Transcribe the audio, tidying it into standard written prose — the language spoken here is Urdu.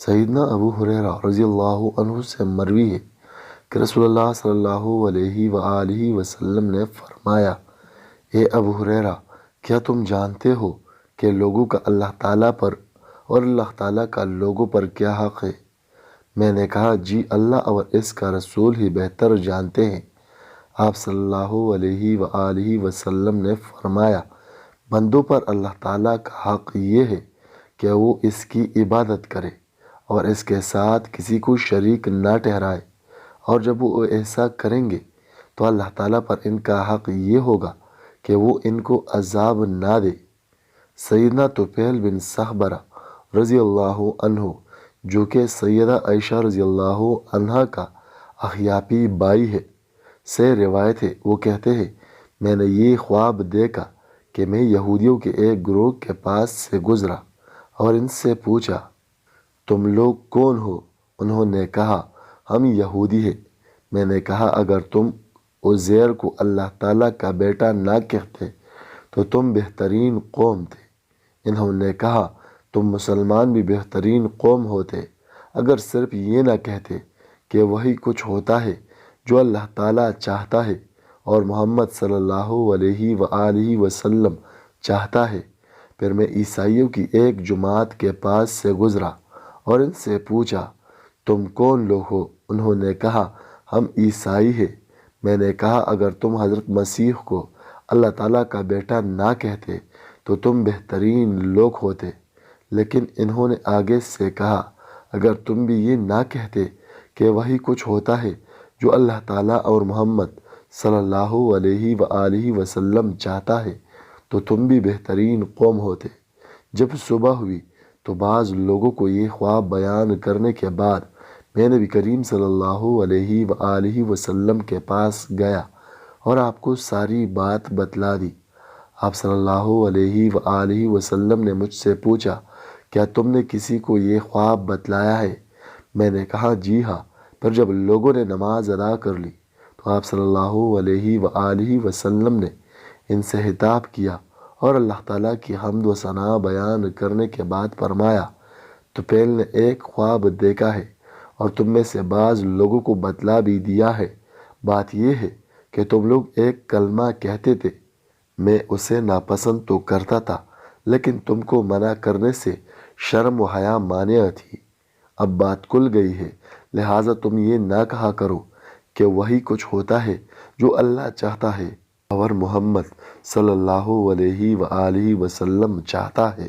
سیدنا ابو ہریرہ رضی اللہ عنہ سے مروی ہے کہ رسول اللہ صلی اللہ علیہ وآلہ وسلم نے فرمایا، اے ابو ہریرہ، کیا تم جانتے ہو کہ لوگوں کا اللہ تعالیٰ پر اور اللہ تعالیٰ کا لوگوں پر کیا حق ہے؟ میں نے کہا، جی، اللہ اور اس کا رسول ہی بہتر جانتے ہیں۔ آپ صلی اللہ علیہ وآلہ وسلم نے فرمایا، بندوں پر اللہ تعالیٰ کا حق یہ ہے کہ وہ اس کی عبادت کرے اور اس کے ساتھ کسی کو شریک نہ ٹھہرائے، اور جب وہ ایسا کریں گے تو اللہ تعالیٰ پر ان کا حق یہ ہوگا کہ وہ ان کو عذاب نہ دے۔ سیدنا طفیل بن صخبرہ رضی اللہ عنہ، جو کہ سیدہ عائشہ رضی اللہ عنہ کا اخیاپی بھائی ہے، سے روایت ہے، وہ کہتے ہیں، میں نے یہ خواب دیکھا کہ میں یہودیوں کے ایک گروہ کے پاس سے گزرا اور ان سے پوچھا، تم لوگ کون ہو؟ انہوں نے کہا، ہم یہودی ہیں۔ میں نے کہا، اگر تم عزیر کو اللہ تعالیٰ کا بیٹا نہ کہتے تو تم بہترین قوم تھے۔ انہوں نے کہا، تم مسلمان بھی بہترین قوم ہوتے اگر صرف یہ نہ کہتے کہ وہی کچھ ہوتا ہے جو اللہ تعالیٰ چاہتا ہے اور محمد صلی اللہ علیہ وآلہ وسلم چاہتا ہے۔ پھر میں عیسائیوں کی ایک جماعت کے پاس سے گزرا اور ان سے پوچھا، تم کون لوگ ہو؟ انہوں نے کہا، ہم عیسائی ہیں۔ میں نے کہا، اگر تم حضرت مسیح کو اللہ تعالیٰ کا بیٹا نہ کہتے تو تم بہترین لوگ ہوتے۔ لیکن انہوں نے آگے سے کہا، اگر تم بھی یہ نہ کہتے کہ وہی کچھ ہوتا ہے جو اللہ تعالیٰ اور محمد صلی اللہ علیہ وآلہ وسلم چاہتا ہے تو تم بھی بہترین قوم ہوتے۔ جب صبح ہوئی تو بعض لوگوں کو یہ خواب بیان کرنے کے بعد میں نبی کریم صلی اللہ علیہ وآلہ وسلم کے پاس گیا اور آپ کو ساری بات بتلا دی۔ آپ صلی اللہ علیہ وآلہ وسلم نے مجھ سے پوچھا، کیا تم نے کسی کو یہ خواب بتلایا ہے؟ میں نے کہا، جی ہاں۔ پھر جب لوگوں نے نماز ادا کر لی تو آپ صلی اللہ علیہ وآلہ وسلم نے ان سے خطاب کیا اور اللہ تعالیٰ کی حمد و ثنا بیان کرنے کے بعد فرمایا، طفیل نے ایک خواب دیکھا ہے اور تم میں سے بعض لوگوں کو بتلا بھی دیا ہے۔ بات یہ ہے کہ تم لوگ ایک کلمہ کہتے تھے، میں اسے ناپسند تو کرتا تھا لیکن تم کو منع کرنے سے شرم و حیا مانع تھی۔ اب بات کھل گئی ہے، لہٰذا تم یہ نہ کہا کرو کہ وہی کچھ ہوتا ہے جو اللہ چاہتا ہے اور محمد صلی اللہ علیہ وآلہ وسلم چاہتا ہے۔